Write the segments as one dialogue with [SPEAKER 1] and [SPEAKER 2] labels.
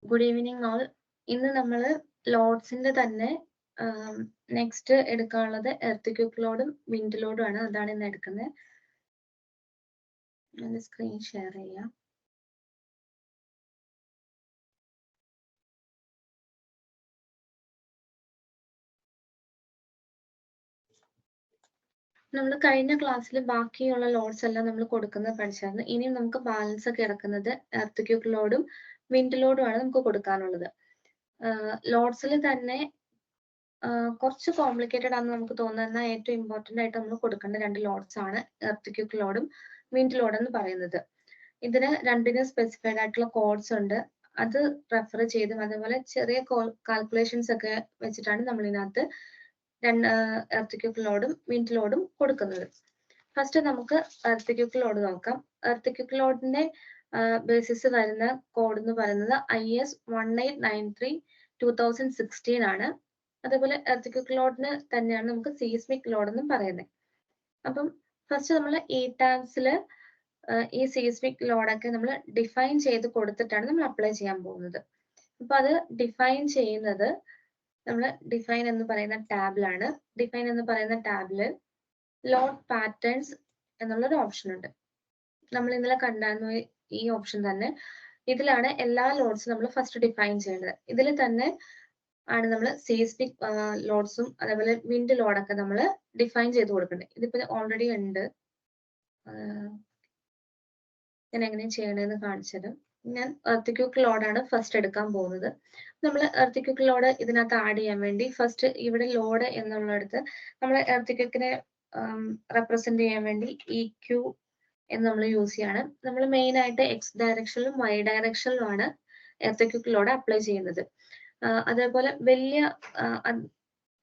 [SPEAKER 1] Good evening all. ഇന്ന് നമ്മൾ ലോഡ്സിന്റെ തന്നെ നെക്സ്റ്റ് എടുക്കാനുള്ളത് എർത്ത് ലോഡും വിൻഡ് ലോഡും ആണ്. അതാണ് ഇന്ന് എടുക്കുന്നത്. ഞാൻ സ്ക്രീൻ ഷെയർ ചെയ്യാം. നമ്മൾ കഴിഞ്ഞ ക്ലാസ്സിൽ ബാക്കിയുള്ള ലോഡ്സ് എല്ലാം നമ്മൾ കൊടുക്കുന്നത് പഠിച്ചായിരുന്നു. ഇനിയും നമുക്ക് ബാലൻസ് ഒക്കെ കിടക്കുന്നത് എർത്ത് ലോഡും വിൻഡ് ലോഡും ആണ് നമുക്ക് കൊടുക്കാനുള്ളത്. ലോഡ്സിൽ തന്നെ കുറച്ച് കോംപ്ലിക്കേറ്റഡ് ആണെന്ന് നമുക്ക് തോന്നുന്ന ഏറ്റവും ഇമ്പോർട്ടൻ്റ് ആയിട്ട് നമ്മൾ കൊടുക്കേണ്ട രണ്ട് ലോഡ്സ് ആണ് എർത്ത് ലോഡും വിൻഡ് ലോഡ് എന്ന് പറയുന്നത്. ഇതിന് രണ്ടിനും സ്പെസിഫൈഡ് ആയിട്ടുള്ള കോഡ്സ് ഉണ്ട്. അത് റെഫർ ചെയ്തും അതേപോലെ ചെറിയ കാൽക്കുലേഷൻസ് ഒക്കെ വെച്ചിട്ടാണ് നമ്മൾ ഇതിനകത്ത് എർത്ത് ലോഡും വിൻഡ് ലോഡും കൊടുക്കുന്നത്. ഫസ്റ്റ് നമുക്ക് എർത്ത് ലോഡ് നോക്കാം. എർത്ത് ലോഡിന്റെ ബേസിസ് വരുന്ന കോഡ് എന്ന് പറയുന്നത് IS 1893/2016 ആണ്. അതേപോലെ എർത്ത് ലോഡിന് തന്നെയാണ് നമുക്ക് സീസ്മിക് ലോഡ് എന്നും പറയുന്നത്. അപ്പം ഫസ്റ്റ് നമ്മൾ ഈ ടാബ്സിൽ ഈ സീസ്മിക് ലോഡൊക്കെ നമ്മൾ ഡിഫൈൻ ചെയ്ത് കൊടുത്തിട്ടാണ് നമ്മൾ അപ്ലൈ ചെയ്യാൻ പോകുന്നത്. അപ്പൊ അത് ഡിഫൈൻ ചെയ്യുന്നത് നമ്മൾ ഡിഫൈൻ എന്ന് പറയുന്ന ടാബിലാണ്. ഡിഫൈൻ എന്ന് പറയുന്ന ടാബില് ലോഡ് പാറ്റേൺസ് എന്നുള്ളൊരു ഓപ്ഷൻ ഉണ്ട്. നമ്മൾ ഇന്നലെ കണ്ടായിരുന്നു ഈ ഓപ്ഷൻ തന്നെ. ഇതിലാണ് എല്ലാ ലോഡ്സും നമ്മൾ ഫസ്റ്റ് ഡിഫൈൻ ചെയ്യേണ്ടത്. ഇതിൽ തന്നെ ആണ് നമ്മൾ സീസ്മിക് ലോഡ്സും അതേപോലെ വിൻഡ് ലോഡൊക്കെ നമ്മൾ ഡിഫൈൻ ചെയ്ത് കൊടുക്കേണ്ടത്. ഇതിപ്പോ ഓൾറെഡി ഉണ്ട്. ഞാൻ എങ്ങനെ ചെയ്യണമെന്ന് കാണിച്ചത്. ഞാൻ എർത്ത് ലോഡാണ് ഫസ്റ്റ് എടുക്കാൻ പോകുന്നത്. നമ്മൾ എർത്ത് ലോഡ് ഇതിനകത്ത് ആഡ് ചെയ്യാൻ വേണ്ടി ഫസ്റ്റ് ഇവിടെ ലോഡ് എന്നുള്ളിടത്ത് നമ്മൾ എർത്ത് റെപ്രസെന്റ് ചെയ്യാൻ വേണ്ടി EQ എന്ന് നമ്മൾ യൂസ് ചെയ്യാണ്. നമ്മൾ മെയിൻ ആയിട്ട് X ഡയറക്ഷനിലും Y ഡയറക്ഷനിലുമാണ് എർത്ത് ലോഡ് അപ്ലൈ ചെയ്യുന്നത്. അതേപോലെ വലിയ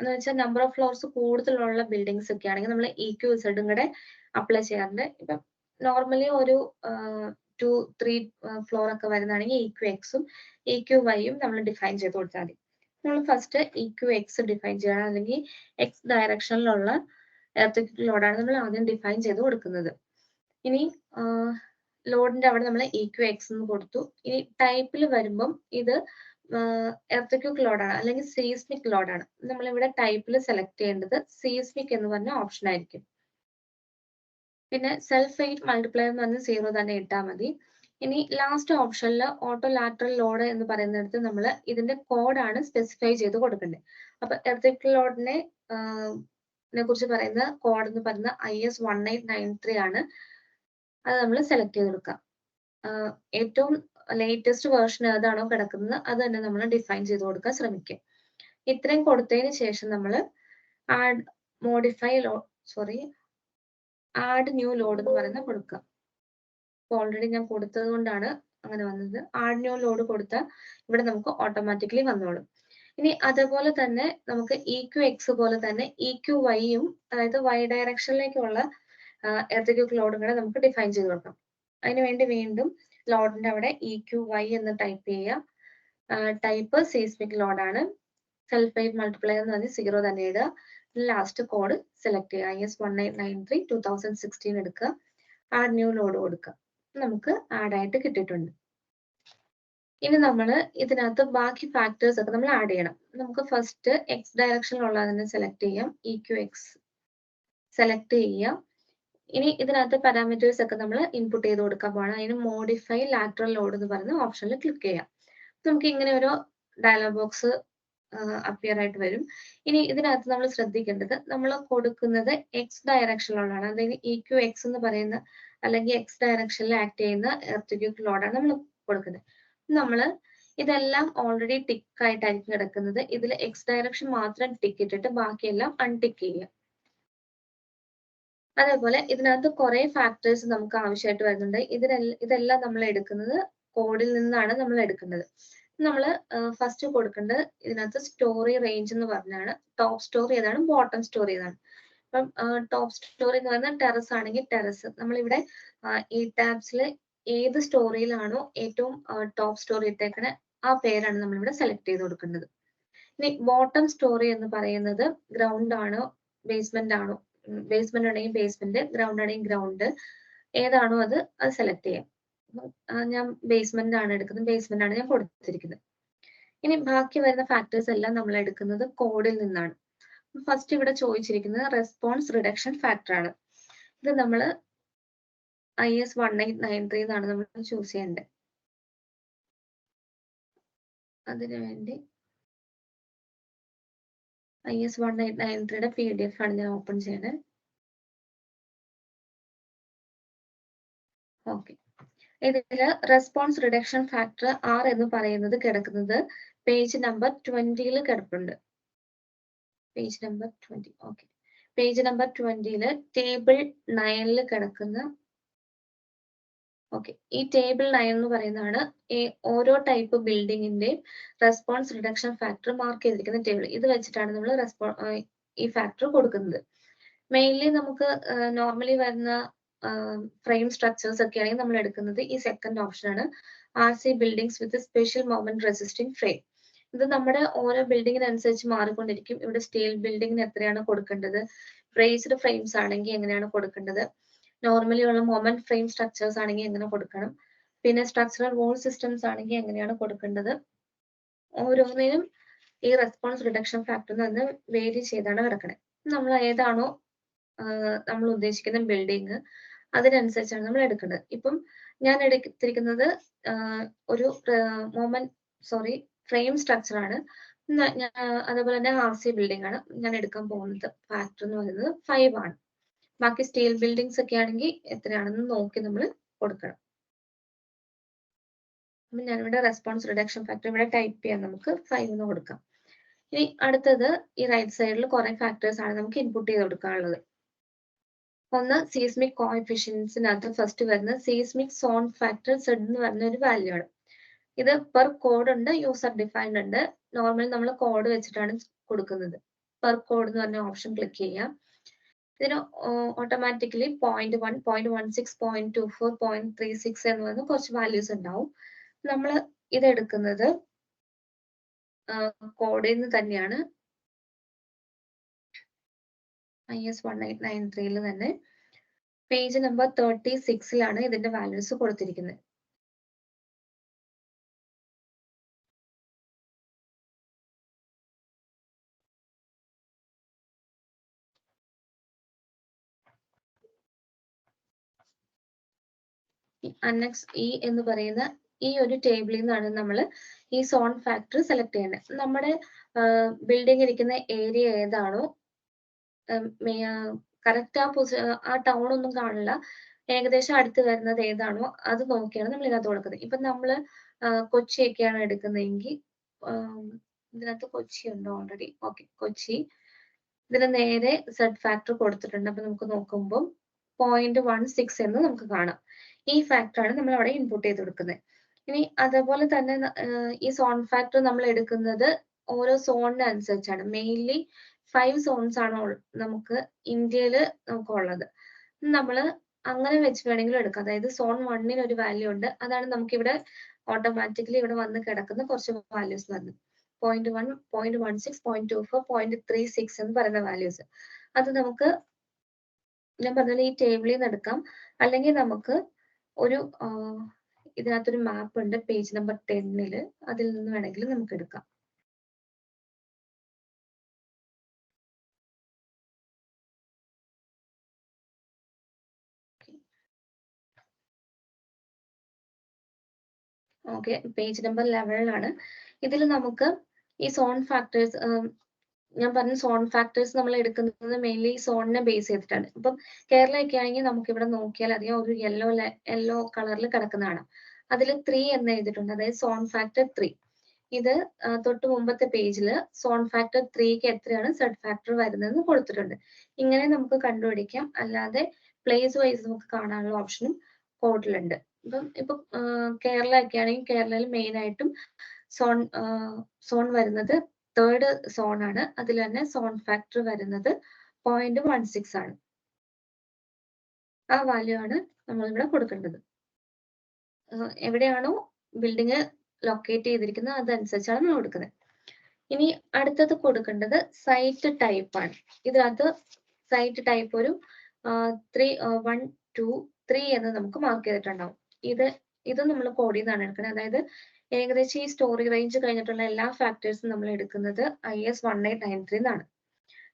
[SPEAKER 1] എന്ന് വെച്ചാൽ നമ്പർ ഓഫ് ഫ്ലോർസ് കൂടുതലുള്ള ബിൽഡിങ്സ് ഒക്കെ ആണെങ്കിൽ നമ്മൾ EQ Z കൂടെ അപ്ലൈ ചെയ്യാറുണ്ട്. ഇപ്പം നോർമലി ഒരു 2-3 ഫ്ലോർ ഒക്കെ വരുന്നതാണെങ്കിൽ EQXും EQYയും നമ്മൾ ഡിഫൈൻ ചെയ്ത് കൊടുത്താൽ മതി. നമ്മൾ ഫസ്റ്റ് EQX ഡിഫൈൻ ചെയ്യണം, അല്ലെങ്കിൽ X ഡയറക്ഷനിലുള്ള എർത്ത് ലോഡാണ് നമ്മൾ ആദ്യം ഡിഫൈൻ ചെയ്ത് കൊടുക്കുന്നത്. ഇനി ലോഡിന്റെ അവിടെ നമ്മൾ EQX എന്ന് കൊടുത്തു. ഇനി ടൈപ്പിൽ വരുമ്പം ഇത് എർത്ത് ലോഡാണ് അല്ലെങ്കിൽ സീസ്മിക് ലോഡാണ്. നമ്മളിവിടെ ടൈപ്പിൽ സെലക്ട് ചെയ്യേണ്ടത് സീസ്മിക് എന്ന് പറഞ്ഞ ഓപ്ഷൻ ആയിരിക്കും. പിന്നെ സെൽഫ് വെയിറ്റ് മൾട്ടിപ്ലയർ എന്ന് പറഞ്ഞ് 0 തന്നെ ഇട്ടാൽ മതി. ഇനി ലാസ്റ്റ് ഓപ്ഷനിൽ ഓട്ടോ ലാറ്ററൽ ലോഡ് എന്ന് പറയുന്നിടത്ത് നമ്മൾ ഇതിന്റെ കോഡാണ് സ്പെസിഫൈ ചെയ്ത് കൊടുക്കേണ്ടത്. അപ്പൊ എർത്ത് ലോഡിനെ കുറിച്ച് പറയുന്ന കോഡ് എന്ന് പറയുന്നത് IS 1893 ആണ്. അത് നമ്മൾ സെലക്ട് ചെയ്ത് കൊടുക്കാം. ഏറ്റവും ലേറ്റസ്റ്റ് വേർഷൻ ഏതാണോ കിടക്കുന്നത് അത് തന്നെ നമ്മൾ ഡിഫൈൻ ചെയ്ത് കൊടുക്കാൻ ശ്രമിക്കുക. ഇത്രയും കൊടുത്തതിന് ശേഷം നമ്മൾ ആഡ് ന്യൂ ലോഡ് എന്ന് പറയുന്നത് കൊടുക്കുക. ഓൾറെഡി ഞാൻ കൊടുത്തത് കൊണ്ടാണ് അങ്ങനെ വന്നത്. ആഡ് ന്യൂ ലോഡ് കൊടുത്താൽ ഇവിടെ നമുക്ക് ഓട്ടോമാറ്റിക്കലി വന്നോളും. ഇനി അതേപോലെ തന്നെ നമുക്ക് EQX പോലെ തന്നെ EQYയും അതായത് Y ഡയറക്ഷനിലേക്കുള്ള എർത്ത് ലോഡും കൂടെ നമുക്ക് ഡിഫൈൻ ചെയ്ത് കൊടുക്കാം. അതിനുവേണ്ടി വീണ്ടും ലോഡിന്റെ അവിടെ EQY എന്ന് ടൈപ്പ് ചെയ്യുക. ടൈപ്പ് സീസ്മിക് ലോഡാണ്. സെൽഫ് വെയിറ്റ് മൾട്ടിപ്ലയർ എന്ന് പറഞ്ഞ് 0 തന്നെ ഇടുക. ലാസ്റ്റ് കോഡ് സെലക്ട് ചെയ്യുക. IS 1893/2016 എടുക്കുക. ആഡ് ന്യൂ ലോഡ് കൊടുക്കുക. നമുക്ക് ആഡ് ആയിട്ട് കിട്ടിയിട്ടുണ്ട്. ഇനി നമ്മൾ ഇതിനകത്ത് ബാക്കി ഫാക്ടേഴ്സ് ഒക്കെ നമ്മൾ ആഡ് ചെയ്യണം. നമുക്ക് ഫസ്റ്റ് X ഡയറക്ഷനിലുള്ളതിനെ സെലക്ട് ചെയ്യാം. EQX സെലക്ട് ചെയ്യാം. ഇനി ഇതിനകത്ത് പാരാമീറ്റേഴ്സ് ഒക്കെ നമ്മൾ ഇൻപുട്ട് ചെയ്ത് കൊടുക്കാൻ പോകണം. അതിന് മോഡിഫൈ ലാറ്ററൽ ലോഡ് എന്ന് പറയുന്ന ഓപ്ഷനിൽ ക്ലിക്ക് ചെയ്യാം. നമുക്ക് ഇങ്ങനെ ഒരു ഡയലോഗ് ബോക്സ് അപ്പിയർ ആയിട്ട് വരും. ഇനി ഇതിനകത്ത് നമ്മൾ ശ്രദ്ധിക്കേണ്ടത് നമ്മൾ കൊടുക്കുന്നത് X ഡയറക്ഷനിലുള്ളതാണ്. അതായത് EQX എന്ന് പറയുന്ന അല്ലെങ്കിൽ X ഡയറക്ഷനിൽ ആക്ട് ചെയ്യുന്ന എർത്ത് ലോഡാണ് നമ്മൾ കൊടുക്കുന്നത്. നമ്മൾ ഇതെല്ലാം ഓൾറെഡി ടിക്ക് ആയിട്ടായിരിക്കും കിടക്കുന്നത്. ഇതിൽ X ഡയറക്ഷൻ മാത്രം ടിക്ക് ഇട്ടിട്ട് ബാക്കിയെല്ലാം അൺടിക്ക് ചെയ്യുക. അതേപോലെ ഇതിനകത്ത് കുറെ ഫാക്ടേഴ്സ് നമുക്ക് ആവശ്യമായിട്ട് വരുന്നുണ്ട്. ഇതെല്ലാം നമ്മൾ എടുക്കുന്നത് കോഡിൽ നിന്നാണ് നമ്മൾ എടുക്കുന്നത്. നമ്മൾ ഫസ്റ്റ് കൊടുക്കേണ്ടത് ഇതിനകത്ത് സ്റ്റോറി റേഞ്ച് എന്ന് പറഞ്ഞാണ്. ടോപ്പ് സ്റ്റോറി ഏതാണ്, ബോട്ടം സ്റ്റോറി ഏതാണ്. അപ്പം ടോപ്പ് സ്റ്റോറി എന്ന് പറയുന്നത് ടെറസ് ആണെങ്കിൽ ടെറസ്. നമ്മളിവിടെ ഈ ടാബ്സിൽ ഏത് സ്റ്റോറിയിലാണോ ഏറ്റവും ടോപ്പ് സ്റ്റോറി ഇട്ടേക്കണ ആ പേരാണ് നമ്മളിവിടെ സെലക്ട് ചെയ്ത് കൊടുക്കേണ്ടത്. ഇനി ബോട്ടം സ്റ്റോറി എന്ന് പറയുന്നത് ഗ്രൗണ്ട് ആണോ ബേസ്മെന്റ് ആണോ, ബേസ്മെന്റ് ആണെങ്കിൽ ബേസ്മെന്റ്, ഗ്രൗണ്ട് ആണെങ്കിൽ ഗ്രൗണ്ട്, ഏതാണോ അത് സെലക്ട് ചെയ്യാം. ഞാൻ ബേസ്മെന്റ് ആണ് എടുക്കുന്നത്, ബേസ്മെന്റ് ആണ് ഞാൻ കൊടുത്തിരിക്കുന്നത്. ഇനി ബാക്കി വരുന്ന ഫാക്ടേഴ്സ് എല്ലാം നമ്മൾ എടുക്കുന്നത് കോഡിൽ നിന്നാണ്. ഫസ്റ്റ് ഇവിടെ ചോദിച്ചിരിക്കുന്നത് റെസ്പോൺസ് റിഡക്ഷൻ ഫാക്ടർ ആണ്. ഇത് നമ്മൾ IS 1893 എന്നാണ് നമ്മൾ ചൂസ് ചെയ്യേണ്ടത്. അതിനുവേണ്ടി IS 1893 PDF ആണ് ഞാൻ ഓപ്പൺ ചെയ്യണേ. ഓക്കെ, ഇതില് റെസ്പോൺസ് റിഡക്ഷൻ ഫാക്ടർ R എന്ന് പറയുന്നത് കിടക്കുന്നത് പേജ് നമ്പർ 20 കിടപ്പുണ്ട്. Page number 20. Okay, page number 20 table 9 കിടക്കുന്ന ഓക്കെ, ഈ ടേബിൾ 9 എന്ന് പറയുന്നതാണ് ഓരോ ടൈപ്പ് ബിൽഡിങ്ങിന്റെ റെസ്പോൺസ് റിഡക്ഷൻ ഫാക്ടർ മാർക്ക് ചെയ്തിരിക്കുന്ന ടേബിൾ. ഇത് വെച്ചിട്ടാണ് നമ്മൾ ഈ ഫാക്ടർ കൊടുക്കുന്നത്. മെയിൻലി നമുക്ക് നോർമലി വരുന്ന ഫ്രെയിം സ്ട്രക്ചേഴ്സ് ഒക്കെ ആണെങ്കിൽ നമ്മൾ എടുക്കുന്നത് ഈ സെക്കൻഡ് ഓപ്ഷൻ ആണ്, RC buildings with special moment resisting frame. ഇത് നമ്മുടെ ഓരോ ബിൽഡിങ്ങിനനുസരിച്ച് മാറിക്കൊണ്ടിരിക്കും. ഇവിടെ സ്റ്റീൽ ബിൽഡിങ്ങിന് എത്രയാണ് കൊടുക്കേണ്ടത്, ബ്രേസ്ഡ് ഫ്രെയിംസ് ആണെങ്കിൽ എങ്ങനെയാണ് കൊടുക്കേണ്ടത്, നോർമലി ഉള്ള മൊമെന്റ് ഫ്രെയിം സ്ട്രക്ചേഴ്സ് ആണെങ്കിൽ എങ്ങനെ കൊടുക്കണം, പിന്നെ സ്ട്രക്ചറൽ വോൾ സിസ്റ്റംസ് ആണെങ്കിൽ എങ്ങനെയാണ് കൊടുക്കേണ്ടത്. ഓരോന്നിനും ഈ റെസ്പോൺസ് റിഡക്ഷൻ ഫാക്ടർ നിന്ന് വേരി ചെയ്താണ് കിടക്കണേ. നമ്മൾ ഏതാണോ നമ്മൾ ഉദ്ദേശിക്കുന്ന ബിൽഡിങ് അതിനനുസരിച്ചാണ് നമ്മൾ എടുക്കേണ്ടത്. ഇപ്പം ഞാൻ എടുത്തിരിക്കുന്നത് ഒരു ഫ്രെയിം സ്ട്രക്ചർ ആണ്. അതേപോലെ തന്നെ RC ബിൽഡിംഗ് ആണ് ഞാൻ എടുക്കാൻ പോകുന്നത്. ഫാക്ടർ എന്ന് പറയുന്നത് 5 ആണ്. ബാക്കി സ്റ്റീൽ ബിൽഡിങ്സ് ഒക്കെ ആണെങ്കിൽ എത്രയാണെന്ന് നോക്കി നമ്മൾ കൊടുക്കണം. അപ്പം ഞാനിവിടെ റെസ്പോൺസ് റിഡക്ഷൻ ഫാക്ടർ ഇവിടെ ടൈപ്പ് ചെയ്യാൻ നമുക്ക് 5 എന്ന് കൊടുക്കാം. ഇനി അടുത്തത് ഈ റൈറ്റ് സൈഡിൽ കുറെ ഫാക്ടേഴ്സ് ആണ് നമുക്ക് ഇൻപുട്ട് ചെയ്ത് കൊടുക്കാനുള്ളത്. ഒന്ന് സീസ്മിക് കോഎഫിഷ്യൻസിനകത്ത് ഫസ്റ്റ് വരുന്ന സീസ്മിക് സോൺ ഫാക്ടർ Z എന്ന് പറയുന്ന ഒരു വാല്യൂ ആണ്. ഇത് പെർ കോഡ് ഉണ്ട്, യൂസർ ഡിഫൈൻഡ് ഉണ്ട്. നോർമലി നമ്മൾ കോഡ് വെച്ചിട്ടാണ് കൊടുക്കുന്നത്. പെർ കോഡ് എന്ന് പറഞ്ഞ ഓപ്ഷൻ ക്ലിക്ക് ചെയ്യാം. ഇതിന് ഓട്ടോമാറ്റിക്കലി 0.1, 0.16, 0.24, 0.36 എന്ന് പറയുന്ന കുറച്ച് വാല്യൂസ് ഉണ്ടാവും. നമ്മൾ ഇതെടുക്കുന്നത് കോഡിൽ നിന്ന് തന്നെയാണ്. IS 1893 തന്നെ പേജ് നമ്പർ 36 ഇതിന്റെ വാല്യൂസ് കൊടുത്തിരിക്കുന്നത്. അന്നക്സ് E എന്ന് പറയുന്ന ഈ ഒരു ടേബിളിൽ നിന്നാണ് നമ്മൾ ഈ സോൺ ഫാക്ടർ സെലക്ട് ചെയ്യേണ്ടത്. നമ്മുടെ ബിൽഡിംഗ് ഇരിക്കുന്ന ഏരിയ ഏതാണോ കറക്റ്റ് ആ ടൗൺ ഒന്നും കാണില്ല, ഏകദേശം അടുത്ത് വരുന്നത് ഏതാണോ അത് നോക്കിയാണ് നമ്മൾ ഇതിനകത്ത് കൊടുക്കുന്നത്. ഇപ്പൊ നമ്മള് കൊച്ചിയൊക്കെയാണ് എടുക്കുന്നതെങ്കിൽ ഇതിനകത്ത് കൊച്ചി ഉണ്ടോ ഓൾറെഡി? ഓക്കെ, കൊച്ചി. ഇതിന് നേരെ Z ഫാക്ടർ കൊടുത്തിട്ടുണ്ട്. അപ്പൊ നമുക്ക് നോക്കുമ്പോൾ 0.16 എന്ന് നമുക്ക് കാണാം. ഈ ഫാക്ടറാണ് നമ്മൾ അവിടെ ഇൻപുട്ട് ചെയ്ത് കൊടുക്കുന്നത്. ഇനി അതേപോലെ തന്നെ ഈ സോൺ ഫാക്ടർ നമ്മൾ എടുക്കുന്നത് ഓരോ സോണിന് അനുസരിച്ചാണ്. മെയിൻലി 5 സോൺസ് ആണ് നമുക്ക് ഇന്ത്യയിൽ നമുക്കുള്ളത്. നമ്മൾ അങ്ങനെ വെച്ച് വേണമെങ്കിലും എടുക്കാം. അതായത് സോൺ 1 ഒരു വാല്യൂ ഉണ്ട്, അതാണ് നമുക്കിവിടെ ഓട്ടോമാറ്റിക്കലി ഇവിടെ വന്ന് കിടക്കുന്ന കുറച്ച് വാല്യൂസ് വരുന്നത്. 0.1, 0.16, 0.24, 0.36 എന്ന് പറയുന്ന വാല്യൂസ്. അത് നമുക്ക് ഞാൻ പറഞ്ഞ ഈ ടേബിളിൽ നിന്ന് എടുക്കാം, അല്ലെങ്കിൽ നമുക്ക് ഒരു ഇതിനകത്തൊരു മാപ്പ് ഉണ്ട് പേജ് നമ്പർ 10 അതിൽ നിന്ന് വേണമെങ്കിൽ നമുക്ക് എടുക്കാം. ഓക്കെ, പേജ് നമ്പർ 11 ഇതിൽ നമുക്ക് ഈ സോൺ ഫാക്ടേഴ്സ് ഞാൻ പറഞ്ഞ സോൺ ഫാക്ടേഴ്സ് നമ്മൾ എടുക്കുന്നത് മെയിൻലി സോണിനെ ബേസ് ചെയ്തിട്ടാണ്. ഇപ്പം കേരളയൊക്കെ ആണെങ്കിൽ നമുക്ക് ഇവിടെ നോക്കിയാൽ അറിയാം, ഒരു യെല്ലോ കളറിൽ കിടക്കുന്നതാണ്. അതിൽ 3 എന്ന് എഴുതിയിട്ടുണ്ട്, അതായത് സോൺ ഫാക്ടർ 3. ഇത് തൊട്ട് മുമ്പത്തെ പേജിൽ സോൺ ഫാക്ടർ 3ക്ക് എത്രയാണ് Z ഫാക്ടർ വരുന്നതെന്ന് കൊടുത്തിട്ടുണ്ട്. ഇങ്ങനെ നമുക്ക് കണ്ടുപിടിക്കാം. അല്ലാതെ പ്ലേസ് വൈസ് നമുക്ക് കാണാനുള്ള ഓപ്ഷനും കോഡിലുണ്ട്. ഇപ്പം കേരള ഒക്കെ ആണെങ്കിൽ കേരളയിൽ മെയിൻ ആയിട്ടും സോൺ വരുന്നത് 3rd സോൺ ആണ്. അതിൽ തന്നെ സോൺ ഫാക്ടർ വരുന്നത് 0.16 ആണ്. ആ വാല്യൂ ആണ് നമ്മളിവിടെ കൊടുക്കേണ്ടത്. എവിടെയാണോ ബിൽഡിംഗ് ലൊക്കേറ്റ് ചെയ്തിരിക്കുന്നത് അതനുസരിച്ചാണ് നമ്മൾ കൊടുക്കുന്നത്. ഇനി അടുത്തത് കൊടുക്കേണ്ടത് സൈറ്റ് ടൈപ്പ് ആണ്. ഇതിനകത്ത് സൈറ്റ് ടൈപ്പ് ഒരു 1, 2, 3 എന്ന് നമുക്ക് മാർക്ക് ചെയ്തിട്ടുണ്ടാവും. ഇത് നമ്മൾ കോഡിൽ നിന്നാണ് എടുക്കുന്നത്. അതായത് ഏകദേശം ഈ സ്റ്റോറി റേഞ്ച് കഴിഞ്ഞിട്ടുള്ള എല്ലാ ഫാക്ടേഴ്സും നമ്മൾ എടുക്കുന്നത് IS 1893 എന്നാണ്.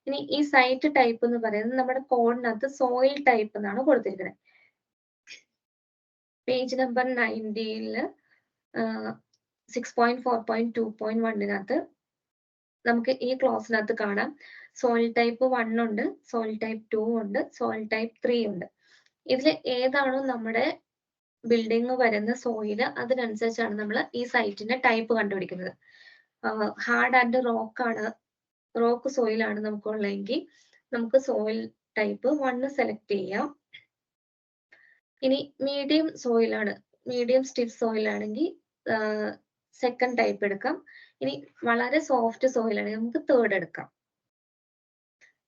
[SPEAKER 1] ഇനി ഈ സൈറ്റ് ടൈപ്പ് എന്ന് പറയുന്നത് നമ്മുടെ കോഡിനകത്ത് സോയിൽ ടൈപ്പ് എന്നാണ് കൊടുത്തിരിക്കുന്നത്. പേജ് നമ്പർ 90-ല് 6.4.2.1-നകത്ത് നമുക്ക് ഈ ക്ലോസിനകത്ത് കാണാം സോയിൽ ടൈപ്പ് 1 ഉണ്ട്, സോയിൽ ടൈപ്പ് 2 ഉണ്ട്, സോയിൽ ടൈപ്പ് 3 ഉണ്ട്. ഇതിൽ ഏതാണോ നമ്മുടെ ബിൽഡിംഗ് വരുന്ന സോയിൽ അതിനനുസരിച്ചാണ് നമ്മൾ ഈ സൈറ്റിന്റെ ടൈപ്പ് കണ്ടുപിടിക്കുന്നത്. ഹാർഡ് ആൻഡ് റോക്ക് സോയിലാണ് നമുക്കുള്ളതെങ്കിൽ നമുക്ക് സോയിൽ ടൈപ്പ് 1 സെലക്ട് ചെയ്യാം. ഇനി മീഡിയം സ്റ്റിഫ് സോയിൽ ആണെങ്കിൽ സെക്കൻഡ് ടൈപ്പ് എടുക്കാം. ഇനി വളരെ സോഫ്റ്റ് സോയിൽ ആണെങ്കിൽ നമുക്ക് തേർഡ് എടുക്കാം.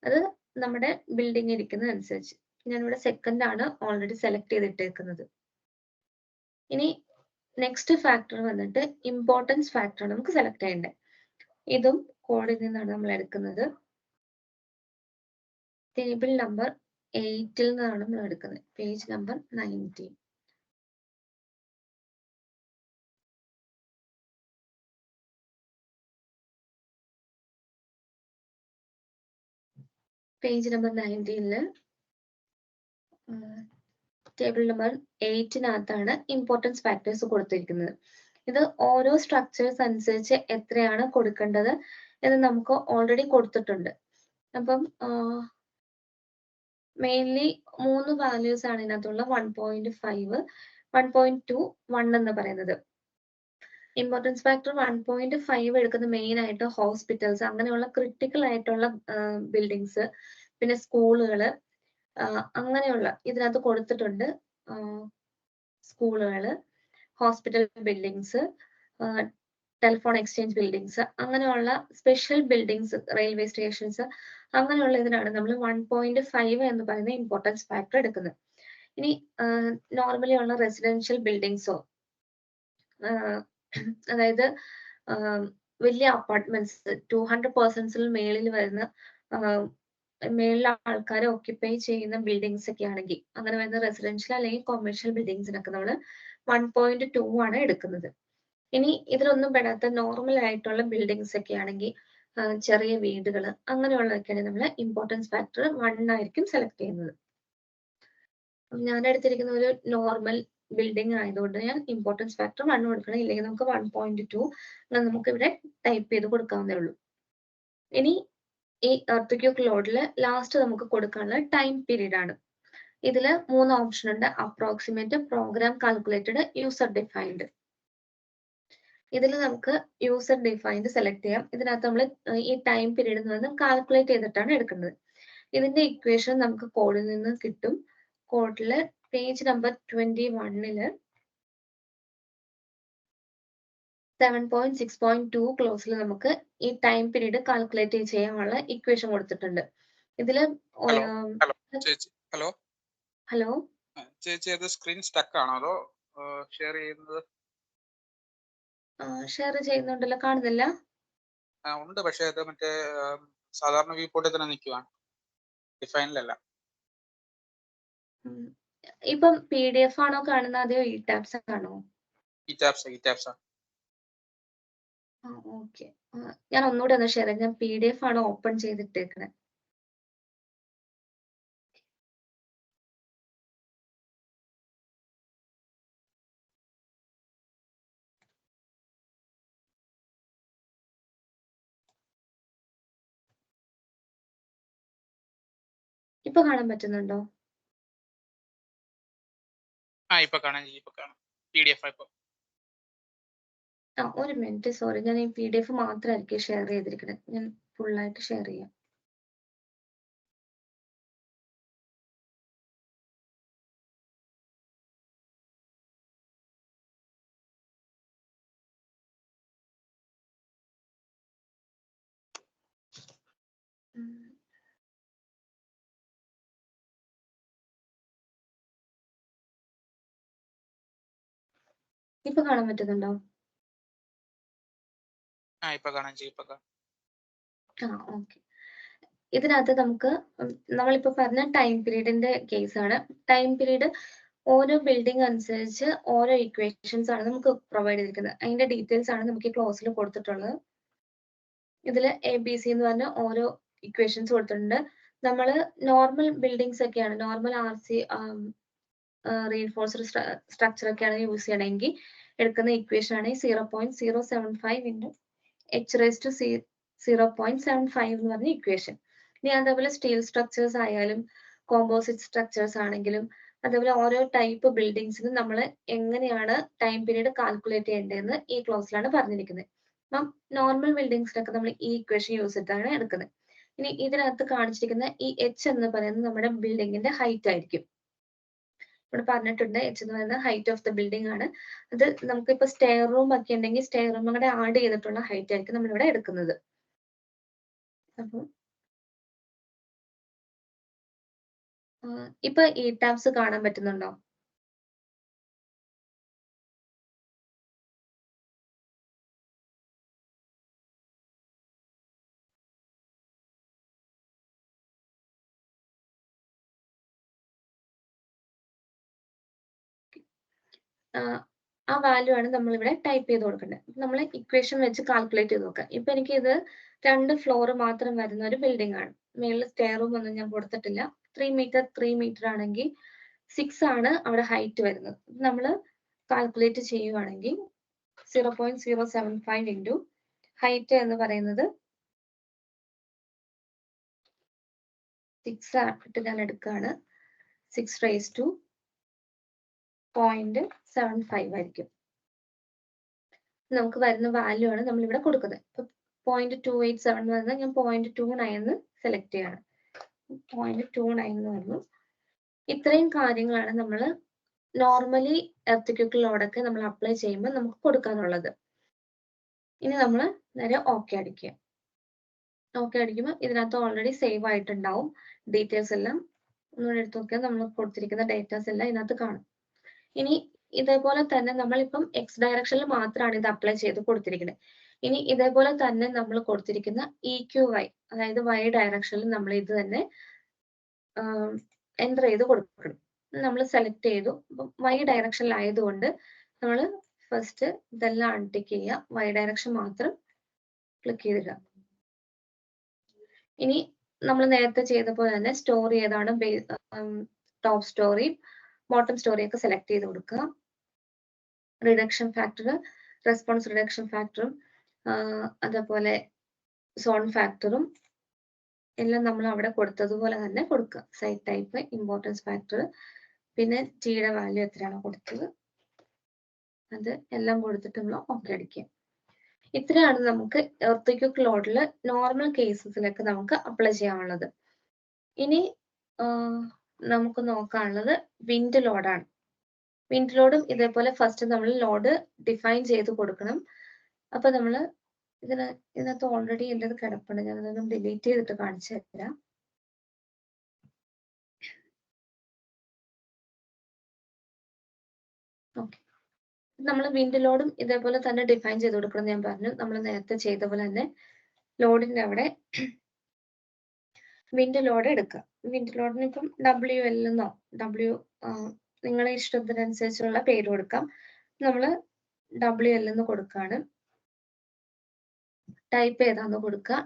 [SPEAKER 1] അത് നമ്മുടെ ബിൽഡിംഗ് ഇരിക്കുന്നതനുസരിച്ച്. ഞാനിവിടെ സെക്കൻഡ് ആണ് ഓൾറെഡി സെലക്ട് ചെയ്തിട്ടേക്കുന്നത്. ഇനി നെക്സ്റ്റ് ഫാക്ടർ വന്നിട്ട് ഇമ്പോർട്ടൻസ് ഫാക്ടർ നമുക്ക് സെലക്ട് ചെയ്യേണ്ടത്. ഇതും കോഡിൽ നിന്നാണ് നമ്മൾ എടുക്കുന്നത്. ടേബിൾ നമ്പർ 8-ൽ നിന്നാണ് നമ്മൾ എടുക്കുന്നത്. Page number 19. പേജ് നമ്പർ 19-ല് ടേബിൾ നമ്പർ 8-നകത്താണ് ഇമ്പോർട്ടൻസ് ഫാക്ടേഴ്സ് കൊടുത്തിരിക്കുന്നത്. ഇത് ഓരോ സ്ട്രക്ചേഴ്സ് അനുസരിച്ച് എത്രയാണ് കൊടുക്കേണ്ടത് എന്ന് നമുക്ക് ഓൾറെഡി കൊടുത്തിട്ടുണ്ട്. അപ്പം മെയിൻലി 3 വാല്യൂസ് ആണ് ഇതിനകത്തുള്ള 1.5, 1.2, 1 എന്ന് പറയുന്നത്. ഇമ്പോർട്ടൻസ് ഫാക്ടർ 1.5 എടുക്കുന്ന മെയിൻ ആയിട്ട് ഹോസ്പിറ്റൽസ്, അങ്ങനെയുള്ള ക്രിട്ടിക്കൽ ആയിട്ടുള്ള ബിൽഡിങ്സ്, പിന്നെ സ്കൂളുകള്, അങ്ങനെയുള്ള ഇതിനകത്ത് കൊടുത്തിട്ടുണ്ട്. സ്കൂളുകള്, hospital buildings, telephone exchange buildings, അങ്ങനെയുള്ള സ്പെഷ്യൽ ബിൽഡിങ്സ്, റെയിൽവേ സ്റ്റേഷൻസ്, അങ്ങനെയുള്ള ഇതിനാണ് നമ്മൾ 1.5 എന്ന് പറയുന്ന ഇമ്പോർട്ടൻസ് ഫാക്ടർ എടുക്കുന്നത്. ഇനി നോർമലി ഉള്ള റെസിഡൻഷ്യൽ ബിൽഡിങ്സോ, അതായത് വലിയ അപ്പാർട്ട്മെന്റ്സ് 200 പേഴ്സൺസിൽ മേളിൽ വരുന്ന മേളിലെ ആൾക്കാരെ ഓക്യുപ്പൈ ചെയ്യുന്ന ബിൽഡിങ്സ് ഒക്കെ ആണെങ്കിൽ, അങ്ങനെ വരുന്ന റെസിഡൻഷ്യൽ അല്ലെങ്കിൽ കൊമേഴ്ഷ്യൽ ബിൽഡിങ്സിനൊക്കെ നമ്മൾ 1.2 ആണ് എടുക്കുന്നത്. ഇനി ഇതിലൊന്നും പെടാത്ത നോർമൽ ആയിട്ടുള്ള ബിൽഡിങ്സ് ഒക്കെ ആണെങ്കിൽ, ചെറിയ വീടുകൾ, അങ്ങനെയുള്ളതൊക്കെയാണ് നമ്മൾ ഇമ്പോർട്ടൻസ് ഫാക്ടർ 1 ആയിരിക്കും സെലക്ട് ചെയ്യുന്നത്. ഞാൻ എടുത്തിരിക്കുന്ന ഒരു നോർമൽ ബിൽഡിംഗ് ആയതുകൊണ്ട് ഞാൻ ഇമ്പോർട്ടൻസ് ഫാക്ടർ 1 കൊടുക്കണം. ഇല്ലെങ്കിൽ നമുക്ക് 1.2 നമുക്ക് ഇവിടെ ടൈപ്പ് ചെയ്ത് കൊടുക്കാവുന്നേ ഉള്ളൂ. ഇനി ഈ എർത്ത്ക്വേക്ക് ലോഡിൽ ലാസ്റ്റ് നമുക്ക് കൊടുക്കാനുള്ള ടൈം പീരീഡ് ആണ്. ഇതിൽ 3 ഓപ്ഷൻ ഉണ്ട്: approximate, program calculated, user defined. ഇതിൽ നമുക്ക് യൂസർ ഡിഫൈൻഡ് സെലക്ട് ചെയ്യാം. ഇതിനകത്ത് നമ്മൾ ഈ ടൈം പീരീഡ് എന്ന് പറയുന്നത് കാൽക്കുലേറ്റ് ചെയ്തിട്ടാണ് എടുക്കുന്നത്. ഇതിന്റെ ഇക്വേഷൻ നമുക്ക് കോഡിൽ നിന്ന് കിട്ടും. കോഡിൽ പേജ് നമ്പർ 21-ല് 7.6.2 ക്ലോസിൽ നമുക്ക് ഈ ടൈം പീരീഡ് കാൽക്കുലേറ്റ് ചെയ്യാനുള്ള ഇക്വേഷൻ കൊടുത്തിട്ടുണ്ട്. ഇതില് ഹലോ
[SPEAKER 2] ചേച്ചി, അത് സ്ക്രീൻ സ്റ്റക്ക് ആണോ അതോ ഷെയർ ചെയ്യുന്നത്?
[SPEAKER 1] ഷെയർ ചെയ്യുന്നുണ്ടല്ലോ, കാണുന്നില്ല?
[SPEAKER 2] ഉണ്ട്, പക്ഷേ അത് മറ്റേ സാധാരണ വ്യൂ പോർട്ടിൽ തന്നെ നിൽക്കുവാണ്, ഡിഫൈനിലല്ല.
[SPEAKER 1] ഇപ്പം PDF ആണോ കാണുന്നത് അതെയോ ഇ ടാബ്സ് ആണോ?
[SPEAKER 2] E tabs.
[SPEAKER 1] ഓക്കെ, ഞാൻ ഒന്നുകൂടെ ഒന്ന് ഷെയർ ചെയ്യാം. ഞാൻ PDF ആണ് ഓപ്പൺ ചെയ്തിട്ടേക്കണേ. ഇപ്പൊ കാണാൻ പറ്റുന്നുണ്ടോ?
[SPEAKER 2] ഇപ്പൊ കാണാം. PDF ഇപ്പൊ.
[SPEAKER 1] ഒരു മിനിറ്റ്, സോറി, ഞാൻ ഈ PDF മാത്രമായിരിക്കും ഷെയർ ചെയ്തിരിക്കണേ. ഞാൻ ഫുള്ളായിട്ട് ഷെയർ ചെയ്യാം. ഇപ്പൊ കാണാൻ പറ്റുന്നുണ്ടോ?
[SPEAKER 2] ഇപ്പൊ കാണാം.
[SPEAKER 1] ഓക്കെ. ഇതിനകത്ത് നമുക്ക് നമ്മളിപ്പോ പറഞ്ഞ ടൈം പീരീഡിന്റെ കേസാണ്. ടൈം പീരീഡ് ഓരോ ബിൽഡിംഗ് അനുസരിച്ച് ഓരോ ഇക്വേഷൻസ് ആണ് നമുക്ക് പ്രൊവൈഡ് ചെയ്തിരിക്കുന്നത്. അതിന്റെ ഡീറ്റെയിൽസ് ആണ് നമുക്ക് ഈ ക്ലോസിൽ കൊടുത്തിട്ടുള്ളത്. ഇതിൽ ABC എന്ന് പറഞ്ഞ ഓരോ ഇക്വേഷൻസ് കൊടുത്തിട്ടുണ്ട്. നമ്മൾ നോർമൽ ബിൽഡിങ്സ് ഒക്കെയാണ്, നോർമൽ RC റീഇൻഫോഴ്സ്ഡ് സ്ട്രക്ചർ ഒക്കെയാണ് യൂസ് ചെയ്യണമെങ്കിൽ എടുക്കുന്ന ഇക്വേഷൻ ആണ് 0.075 ഇൻറ്റു H⁻0.75 എന്ന് പറഞ്ഞ ഇക്വേഷൻ. ഇനി അതേപോലെ സ്റ്റീൽ സ്ട്രക്ചേഴ്സ് ആയാലും കോമ്പോസിറ്റ് സ്ട്രക്ചേഴ്സ് ആണെങ്കിലും അതേപോലെ ഓരോ ടൈപ്പ് ബിൽഡിങ്സിനും നമ്മൾ എങ്ങനെയാണ് ടൈം പീരീഡ് കാൽക്കുലേറ്റ് ചെയ്യേണ്ടതെന്ന് ഈ ക്ലോസിലാണ് പറഞ്ഞിരിക്കുന്നത്. അപ്പം നോർമൽ ബിൽഡിങ്സിനൊക്കെ നമ്മൾ ഈ ഇക്വേഷൻ യൂസ് ചെയ്തിട്ടാണ് എടുക്കുന്നത്. ഇനി ഇതിനകത്ത് കാണിച്ചിരിക്കുന്ന ഈ H എന്ന് പറയുന്നത് നമ്മുടെ ബിൽഡിങ്ങിന്റെ ഹൈറ്റ് ആയിരിക്കും. ഇവിടെ പറഞ്ഞിട്ടുണ്ട് H എന്ന് പറയുന്നത് ഹൈറ്റ് ഓഫ് ദ ബിൽഡിംഗ് ആണ്. അത് നമുക്കിപ്പോൾ സ്റ്റെയർ റൂം ഒക്കെ ഉണ്ടെങ്കിൽ സ്റ്റെയർ റൂം കൂടെ ആഡ് ചെയ്തിട്ടുള്ള ഹൈറ്റ് ആയിരിക്കും നമ്മളിവിടെ എടുക്കുന്നത്. അപ്പം ഇപ്പൊ ഈ ടാബ്സ് കാണാൻ പറ്റുന്നുണ്ടോ? ആ വാല്യൂ ആണ് നമ്മളിവിടെ ടൈപ്പ് ചെയ്ത് കൊടുക്കേണ്ടത്. നമ്മൾ ഇക്വേഷൻ വെച്ച് കാൽക്കുലേറ്റ് ചെയ്ത് നോക്കാം. ഇപ്പൊ എനിക്ക് ഇത് 2 ഫ്ലോർ മാത്രം വരുന്ന ഒരു ബിൽഡിംഗ് ആണ്. മേളിൽ സ്റ്റെയർ റൂം ഒന്നും ഞാൻ കൊടുത്തിട്ടില്ല. 3 മീറ്റർ ആണെങ്കിൽ 6 ആണ് അവിടെ ഹൈറ്റ് വരുന്നത്. നമ്മൾ കാൽക്കുലേറ്റ് ചെയ്യുവാണെങ്കിൽ 0.075 ഇൻറ്റു ഹൈറ്റ് എന്ന് പറയുന്നത് 6 ആയിട്ട് ഞാൻ എടുക്കുകയാണ്. 6⁻0.75 ആയിരിക്കും നമുക്ക് വരുന്ന വാല്യൂ ആണ് നമ്മൾ ഇവിടെ കൊടുക്കുന്നത്. ഇപ്പൊ 0.287 എന്ന് പറഞ്ഞാൽ ഞാൻ 0.29 എന്ന് സെലക്ട് ചെയ്യാണ്. 0.29 എന്ന് പറഞ്ഞു. ഇത്രയും കാര്യങ്ങളാണ് നമ്മൾ നോർമലി എർത്തിക്വക്ക് ലോഡൊക്കെ നമ്മൾ അപ്ലൈ ചെയ്യുമ്പോൾ നമുക്ക് കൊടുക്കാനുള്ളത്. ഇനി നമ്മൾ നേരെ ഓക്കെ അടിക്കുക. ഓക്കെ അടിക്കുമ്പോൾ ഇതിനകത്ത് ഓൾറെഡി സേവ് ആയിട്ടുണ്ടാവും ഡീറ്റെയിൽസ് എല്ലാം. ഒന്നുകൂടെ എടുത്ത് നോക്കിയാൽ നമ്മൾ കൊടുത്തിരിക്കുന്ന ഡേറ്റാസ് എല്ലാം ഇതിനകത്ത് കാണും. ഇനി ഇതേപോലെ തന്നെ നമ്മളിപ്പം X ഡയറക്ഷനിൽ മാത്രമാണ് ഇത് അപ്ലൈ ചെയ്ത് കൊടുത്തിരിക്കുന്നത്. ഇനി ഇതേപോലെ തന്നെ നമ്മൾ കൊടുത്തിരിക്കുന്ന EQY, അതായത് Y ഡയറക്ഷനിൽ നമ്മൾ ഇത് തന്നെ എൻ്റർ ചെയ്ത് കൊടുക്കണം. നമ്മൾ സെലക്ട് ചെയ്തു. Y ഡയറക്ഷനിൽ ആയതുകൊണ്ട് നമ്മൾ ഫസ്റ്റ് ഇതെല്ലാം അൺടിക്ക് ചെയ്യുക. Y ഡയറക്ഷൻ മാത്രം ക്ലിക്ക് ചെയ്തിടുക. ഇനി നമ്മൾ നേരത്തെ ചെയ്ത പോലെ തന്നെ സ്റ്റോറി ഏതാണ്, ടോപ്പ് സ്റ്റോറി ബോട്ടം സ്റ്റോറി ഒക്കെ സെലക്ട് ചെയ്ത് കൊടുക്കുക. റിഡക്ഷൻ ഫാക്ടർ, റെസ്പോൺസ് റിഡക്ഷൻ ഫാക്ടറും അതേപോലെ സോൺ ഫാക്ടറും എല്ലാം നമ്മൾ അവിടെ കൊടുത്തതുപോലെ തന്നെ കൊടുക്കുക. സൈറ്റ് ടൈപ്പ്, ഇമ്പോർട്ടൻസ് ഫാക്ടർ, പിന്നെ ടിയുടെ വാല്യൂ എത്രയാണോ കൊടുത്തത് അത് എല്ലാം കൊടുത്തിട്ട് നമ്മൾ ഓക്കെ അടിക്കുക. ഇത്രയാണ് നമുക്ക് എർത്തിക്വക്ക് ലോഡിൽ നോർമൽ കേസസിലൊക്കെ നമുക്ക് അപ്ലൈ ചെയ്യാനുള്ളത്. ഇനി നമുക്ക് നോക്കാനുള്ളത് വിൻഡ് ലോഡാണ്. വിൻഡ് ലോഡും ഇതേപോലെ ഫസ്റ്റ് നമ്മൾ ലോഡ് ഡിഫൈൻ ചെയ്ത് കൊടുക്കണം. അപ്പൊ നമ്മൾ ഇതിനകത്ത് ഓൾറെഡി എൻ്റെ കിടപ്പുണ്ട്. ഞാൻ അതൊന്നും ഡിലീറ്റ് ചെയ്തിട്ട് കാണിച്ചു തരാം. ഓക്കെ, നമ്മൾ വിൻഡ് ലോഡും ഇതേപോലെ തന്നെ ഡിഫൈൻ ചെയ്ത് കൊടുക്കണം. ഞാൻ പറഞ്ഞു നമ്മൾ നേരത്തെ ചെയ്ത പോലെ തന്നെ ലോഡിന്റെ അവിടെ വിൻഡ് ലോഡ് എടുക്കുക. വിൻഡ് ലോഡിന് ഇപ്പം WL എന്നോ നിങ്ങളുടെ ഇഷ്ടത്തിനനുസരിച്ചുള്ള പേര് കൊടുക്കാം. നമ്മൾ WL എന്ന് കൊടുക്കുകയാണ്. ടൈപ്പ് ഏതാന്ന് കൊടുക്കുക.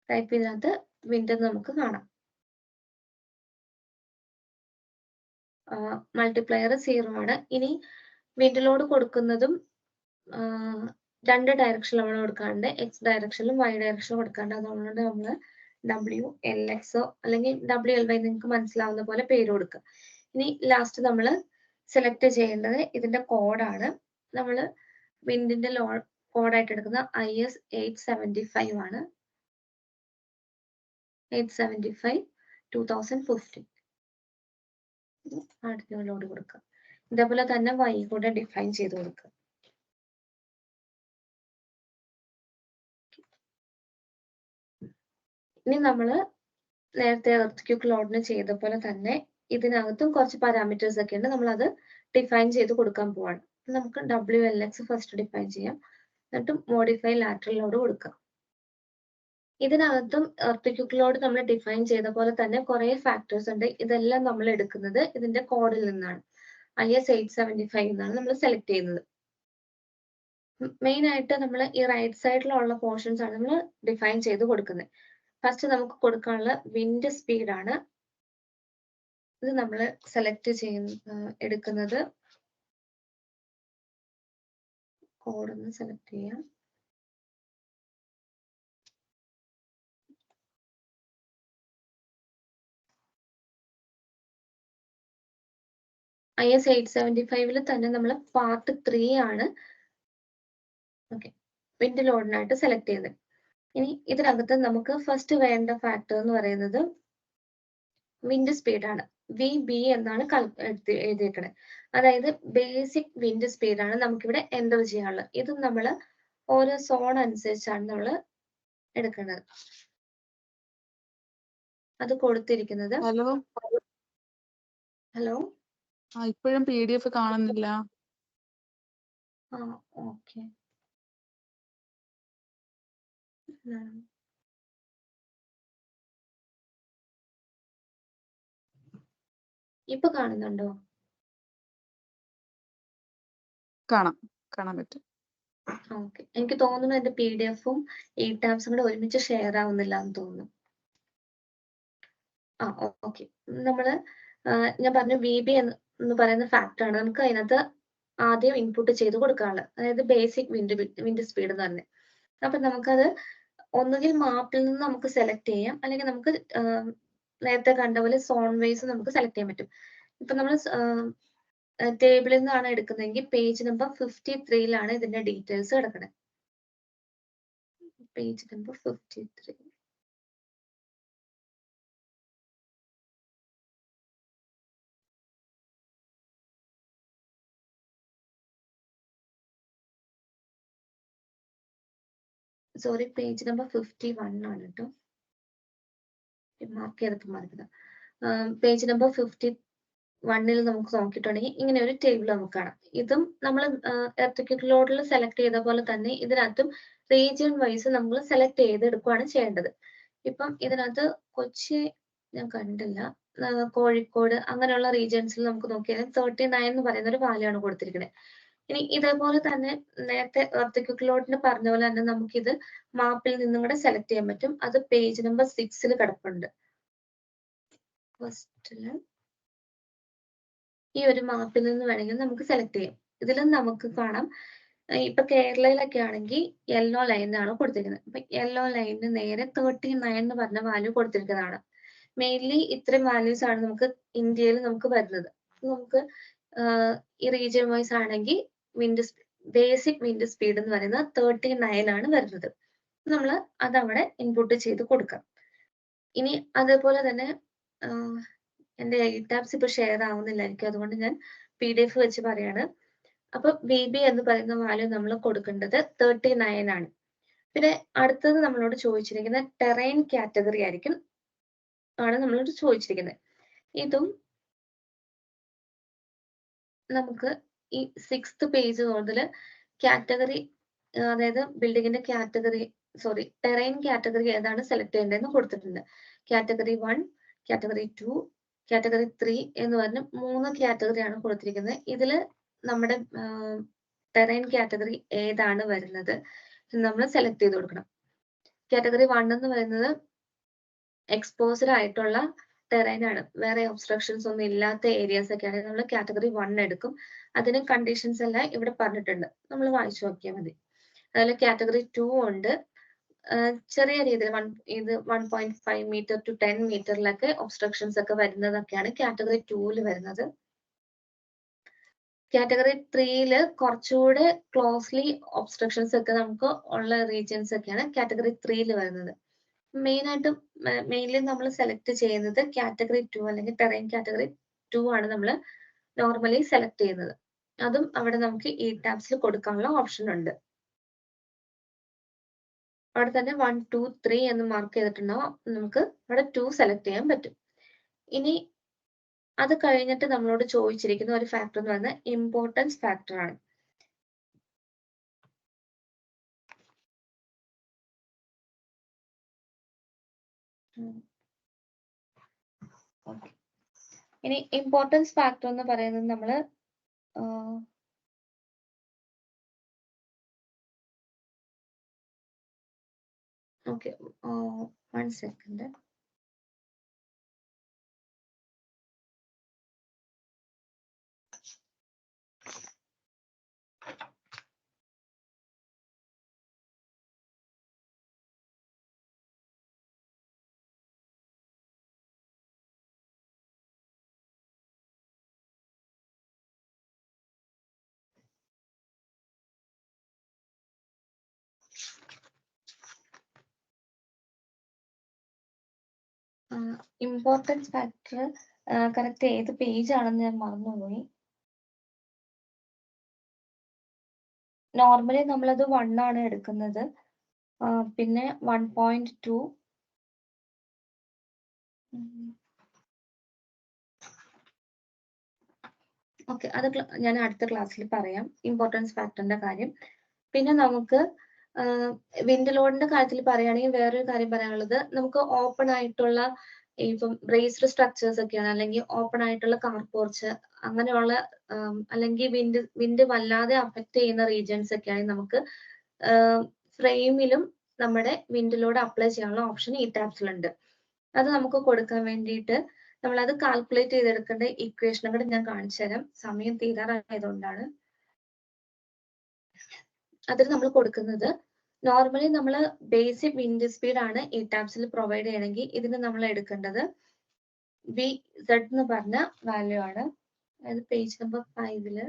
[SPEAKER 1] ടൈപ്പ് ചെയ്തതിനകത്ത് വിൻഡ് നമുക്ക് കാണാം. മൾട്ടിപ്ലയർ 0 ആണ്. ഇനി വിൻഡ് ലോഡ് കൊടുക്കുന്നതും 2 ഡയറക്ഷൻ നമ്മൾ കൊടുക്കാണ്ട് X ഡയറക്ഷനിലും Y ഡയറക്ഷനിലും കൊടുക്കാണ്ട്. അതുകൊണ്ട് നമ്മൾ WLX അല്ലെങ്കിൽ WLY നിങ്ങൾക്ക് മനസ്സിലാവുന്ന പോലെ പേര് കൊടുക്കുക. ഇനി ലാസ്റ്റ് നമ്മൾ സെലക്ട് ചെയ്യേണ്ടത് ഇതിന്റെ കോഡാണ്. നമ്മൾ വിൻഡിന്റെ കോഡായിട്ട് എടുക്കുന്ന IS 875 ആണ്. 875/2015 അടുത്ത ലോഡ് കൊടുക്കുക. ഇതേപോലെ തന്നെ Y കൂടെ ഡിഫൈൻ ചെയ്ത് കൊടുക്കുക. ഇനി നമ്മൾ നേരത്തെ എർത്തിക്വക്ക് ലോഡിന് ചെയ്ത പോലെ തന്നെ ഇതിനകത്തും കുറച്ച് പാരാമീറ്റേഴ്സ് ഒക്കെ ഉണ്ട്. നമ്മൾ അത് ഡിഫൈൻ ചെയ്ത് കൊടുക്കാൻ പോവാണ്. നമുക്ക് WLX ഫസ്റ്റ് ഡിഫൈൻ ചെയ്യാം. എന്നിട്ട് മോഡിഫൈ ലാറ്ററൽ ലോഡ് കൊടുക്കാം. ഇതിനകത്തും എർത്തിക്യൂക്ക് ലോഡ് നമ്മൾ ഡിഫൈൻ ചെയ്ത പോലെ തന്നെ കുറെ ഫാക്ടേഴ്സ് ഉണ്ട്. ഇതെല്ലാം നമ്മൾ എടുക്കുന്നത് ഇതിന്റെ കോഡിൽ നിന്നാണ്. IS 875 എന്നാണ് നമ്മൾ സെലക്ട് ചെയ്യുന്നത്. മെയിൻ ആയിട്ട് നമ്മൾ ഈ റൈറ്റ് സൈഡിലുള്ള പോർഷൻസ് ആണ് നമ്മൾ ഡിഫൈൻ ചെയ്ത് കൊടുക്കുന്നത്. ഫസ്റ്റ് നമുക്ക് കൊടുക്കാനുള്ള വിൻഡ് സ്പീഡ് ആണ്. ഇത് നമ്മൾ സെലക്ട് എടുക്കുന്നത്. കോഡ് ഒന്ന് സെലക്ട് ചെയ്യാം. IS 875 തന്നെ നമ്മൾ പാർട്ട് 3 ആണ് വിൻഡ് ലോഡിനായിട്ട് സെലക്ട് ചെയ്യുന്നത്. ഇനി ഇതിനകത്ത് നമുക്ക് ഫസ്റ്റ് വേണ്ട ഫാക്ടർ എന്ന് പറയുന്നത് വിൻഡ് സ്പീഡ് ആണ്. VB എന്നാണ് എഴുതിയേക്കണേ. അതായത് ബേസിക് വിൻഡ് സ്പീഡ് ആണ് നമുക്കിവിടെ എൻ്റർ ചെയ്യാനുള്ളത്. ഇത് നമ്മൾ ഓരോ സോൺ അനുസരിച്ചാണ് നമ്മൾ എടുക്കേണ്ടത്. അത് കൊടുത്തിരിക്കുന്നത്. ഹലോ
[SPEAKER 3] ഇപ്പോഴും PDF കാണുന്നില്ല.
[SPEAKER 1] ഓക്കെ. ഇപ്പൊ കാണുന്നുണ്ടോ?
[SPEAKER 3] കാണാൻ പറ്റും.
[SPEAKER 1] ഓക്കെ. എനിക്ക് തോന്നുന്നു എന്റെ PDF-ഉം ഈ ടാബ്സും കൂടെ ഒരുമിച്ച് ഷെയർ ആവുന്നില്ല എന്ന് തോന്നുന്നു. ഓക്കെ. ഞാൻ പറഞ്ഞു VB എന്ന് പറയുന്ന ഫാക്ടർ ആണ് നമുക്ക് അതിനകത്ത് ആദ്യം ഇൻപുട്ട് ചെയ്ത് കൊടുക്കാനുള്ളത്. അതായത് ബേസിക് വിൻഡ് സ്പീഡ് എന്ന് പറഞ്ഞത്. അപ്പൊ നമുക്കത് ഒന്നുകിൽ മാപ്പിൽ നിന്ന് നമുക്ക് സെലക്ട് ചെയ്യാം, അല്ലെങ്കിൽ നമുക്ക് നേരത്തെ കണ്ട പോലെ സോൺ വൈസ് നമുക്ക് സെലക്ട് ചെയ്യാൻ പറ്റും. ഇപ്പൊ നമ്മൾ ടേബിളിൽ നിന്നാണ് എടുക്കുന്നതെങ്കിൽ പേജ് നമ്പർ 53-ലാണ് ഇതിന്റെ ഡീറ്റെയിൽസ് കിടക്കുന്നത്. Page number 53. Sorry, page number 51 ആണ് കേട്ടോ. മാർക്ക് ചെയ്തപ്പോൾ മാറിയത്. പേജ് നമ്പർ 51-ൽ നമുക്ക് നോക്കിയിട്ടുണ്ടെങ്കിൽ ഇങ്ങനെ ഒരു ടേബിൾ നമുക്ക് കാണാം. ഇതും നമ്മൾ എർത്തിക്യൂക്ക് ലോഡിൽ സെലക്ട് ചെയ്ത പോലെ തന്നെ ഇതിനകത്തും റീജിയൻ വൈസ് നമ്മൾ സെലക്ട് ചെയ്തെടുക്കുകയാണ് ചെയ്യേണ്ടത്. ഇപ്പം ഇതിനകത്ത് കൊച്ചി ഞാൻ കണ്ടില്ല, കോഴിക്കോട് അങ്ങനെയുള്ള റീജിയൻസിൽ നമുക്ക് നോക്കിയാൽ 39 എന്ന് പറയുന്ന ഒരു വാല്യൂ ആണ് കൊടുത്തിരിക്കുന്നത്. ഇനി ഇതേപോലെ തന്നെ നേരത്തെ എർത്തിക്യൂക്ക് ലോഡിന് പറഞ്ഞ പോലെ തന്നെ നമുക്കിത് മാപ്പിൽ നിന്നും കൂടെ സെലക്ട് ചെയ്യാൻ പറ്റും. അത് പേജ് നമ്പർ 6-ൽ കിടപ്പുണ്ട്. ഫസ്റ്റില് ഈ ഒരു മാപ്പിൽ നിന്ന് വേണമെങ്കിൽ നമുക്ക് സെലക്ട് ചെയ്യാം. ഇതിലും നമുക്ക് കാണാം, ഇപ്പൊ കേരളയിലൊക്കെ ആണെങ്കിൽ യെല്ലോ ലൈനാണ് കൊടുത്തിരിക്കുന്നത്. അപ്പൊ യെല്ലോ ലൈനിന് നേരെ 39 എന്ന് പറഞ്ഞ വാല്യൂ കൊടുത്തിരിക്കുന്നതാണ്. മെയിൻലി ഇത്രയും വാല്യൂസ് ആണ് നമുക്ക് ഇന്ത്യയിൽ നമുക്ക് വരുന്നത്. നമുക്ക് ഈ റീജിയൻ വൈസ് ആണെങ്കിൽ ബേസിക് വിൻഡ് സ്പീഡ് എന്ന് പറയുന്നത് 39 ആണ് വരുന്നത്. നമ്മൾ അതവിടെ ഇൻപുട്ട് ചെയ്ത് കൊടുക്കാം. ഇനി അതേപോലെ തന്നെ എൻ്റെ ടാബ്സ് ഇപ്പൊ ഷെയർ ആവുന്നില്ലായിരിക്കും, അതുകൊണ്ട് ഞാൻ PDF വെച്ച് പറയാണ്. അപ്പൊ VB എന്ന് പറയുന്ന വാല്യൂ നമ്മൾ കൊടുക്കേണ്ടത് 39 ആണ്. പിന്നെ അടുത്തത് നമ്മളോട് ചോദിച്ചിരിക്കുന്ന ടെറൈൻ കാറ്റഗറി ആണ് നമ്മളോട് ചോദിച്ചിരിക്കുന്നത്. ഇതും നമുക്ക് ഈ 6th പേജ് മുതൽ കാറ്റഗറി, അതായത് ബിൽഡിങ്ങിന്റെ ടെറൈൻ കാറ്റഗറി ഏതാണ് സെലക്ട് ചെയ്യേണ്ടതെന്ന് കൊടുത്തിട്ടുണ്ട്. കാറ്റഗറി 1, കാറ്റഗറി 2, കാറ്റഗറി 3 എന്ന് പറഞ്ഞ് 3 കാറ്റഗറിയാണ് കൊടുത്തിരിക്കുന്നത്. ഇതിൽ നമ്മുടെ ടെറൈൻ കാറ്റഗറി ഏതാണ് വരുന്നത് നമ്മൾ സെലക്ട് ചെയ്ത് കൊടുക്കണം. കാറ്റഗറി 1 എന്ന് പറയുന്നത് എക്സ്പോസ്ഡ് ആയിട്ടുള്ള ടെറൈൻ ആണ്, വേറെ ഒബ്സ്ട്രക്ഷൻസ് ഒന്നും ഇല്ലാത്ത ഏരിയാസ് ഒക്കെ ആണെങ്കിൽ നമ്മൾ കാറ്റഗറി 1 എടുക്കും. അതിന് കണ്ടീഷൻസ് എല്ലാം ഇവിടെ പറഞ്ഞിട്ടുണ്ട്, നമ്മൾ വായിച്ചു നോക്കിയാൽ മതി. അതുപോലെ കാറ്റഗറി 2 ഉണ്ട്. ചെറിയ രീതിയിൽ ഇത് 1.5 മീറ്റർ ടു 10 മീറ്ററിലൊക്കെ ഒബ്സ്ട്രക്ഷൻസ് ഒക്കെ വരുന്നതൊക്കെയാണ് കാറ്റഗറി 2-ൽ വരുന്നത്. കാറ്റഗറി 3-ൽ കുറച്ചുകൂടെ ക്ലോസ്ലി ഒബ്സ്ട്രക്ഷൻസ് ഒക്കെ നമുക്ക് ഉള്ള റീജിയൻസ് ഒക്കെയാണ് കാറ്റഗറി 3-ൽ വരുന്നത്. മെയിൻലി നമ്മൾ സെലക്ട് ചെയ്യുന്നത് കാറ്റഗറി 2 അല്ലെങ്കിൽ ടെറൈൻ കാറ്റഗറി 2 ആണ് നമ്മൾ നോർമലി സെലക്ട് ചെയ്യുന്നത്. അതും അവിടെ നമുക്ക് ഈ ടാബ്സിൽ കൊടുക്കാനുള്ള ഓപ്ഷൻ ഉണ്ട്. അവിടെ തന്നെ 1, 2, 3 എന്ന് മാർക്ക് ചെയ്തിട്ടുണ്ടാവും. നമുക്ക് അവിടെ 2 സെലക്ട് ചെയ്യാൻ പറ്റും. ഇനി അത് കഴിഞ്ഞിട്ട് നമ്മളോട് ചോദിച്ചിരിക്കുന്ന ഒരു ഫാക്ടർ എന്ന് പറയുന്നത് ഇമ്പോർട്ടൻസ് ഫാക്ടർ ആണ്. ഓക്കെ. ഇനി ഇമ്പോർട്ടൻസ് ഫാക്ടർ എന്ന് പറയുന്നത് നമ്മൾ okay 1 second. Importance factor correct ഏത് പേജ് ആണെന്ന് ഞാൻ മറന്നുപോയി. നോർമലി നമ്മളത് 1 ആണ് എടുക്കുന്നത്. പിന്നെ 1.2 ഓക്കെ, അത് ഞാൻ അടുത്ത ക്ലാസ്സിൽ പറയാം ഇമ്പോർട്ടൻസ് ഫാക്ടറിന്റെ കാര്യം. പിന്നെ നമുക്ക് വിൻഡ് ലോഡിന്റെ കാര്യത്തിൽ പറയുകയാണെങ്കിൽ വേറൊരു കാര്യം പറയാനുള്ളത്, നമുക്ക് ഓപ്പൺ ആയിട്ടുള്ള ഇപ്പം ബ്രേസ്ഡ് സ്ട്രക്ചേഴ്സ് ഒക്കെയാണ്, അല്ലെങ്കിൽ ഓപ്പൺ ആയിട്ടുള്ള കാർ പോർച്ച് അങ്ങനെയുള്ള അല്ലെങ്കിൽ വിൻഡ് വല്ലാതെ അഫക്റ്റ് ചെയ്യുന്ന റീജിയൻസ് ഒക്കെയാണെങ്കിൽ നമുക്ക് ഫ്രെയിമിലും നമ്മുടെ വിൻഡ് ലോഡ് അപ്ലൈ ചെയ്യാനുള്ള ഓപ്ഷൻ ഈ ടാബ്സിലുണ്ട്. അത് നമുക്ക് കൊടുക്കാൻ വേണ്ടിയിട്ട് നമ്മളത് കാൽക്കുലേറ്റ് ചെയ്തെടുക്കേണ്ട ഇക്വേഷനും കൂടെ ഞാൻ കാണിച്ചു തരാം. സമയം തീരാറായതുകൊണ്ടാണ്. അതിൽ നമ്മൾ കൊടുക്കുന്നത് നോർമലി നമ്മൾ ബേസിക് വിൻഡ് സ്പീഡ് ആണ് ഈ ടാബ്സിൽ പ്രൊവൈഡ് ചെയ്യണമെങ്കിൽ ഇതിന് നമ്മൾ എടുക്കേണ്ടത് VZ എന്ന് പറഞ്ഞ വാല്യൂ ആണ്. അതായത് പേജ് നമ്പർ 5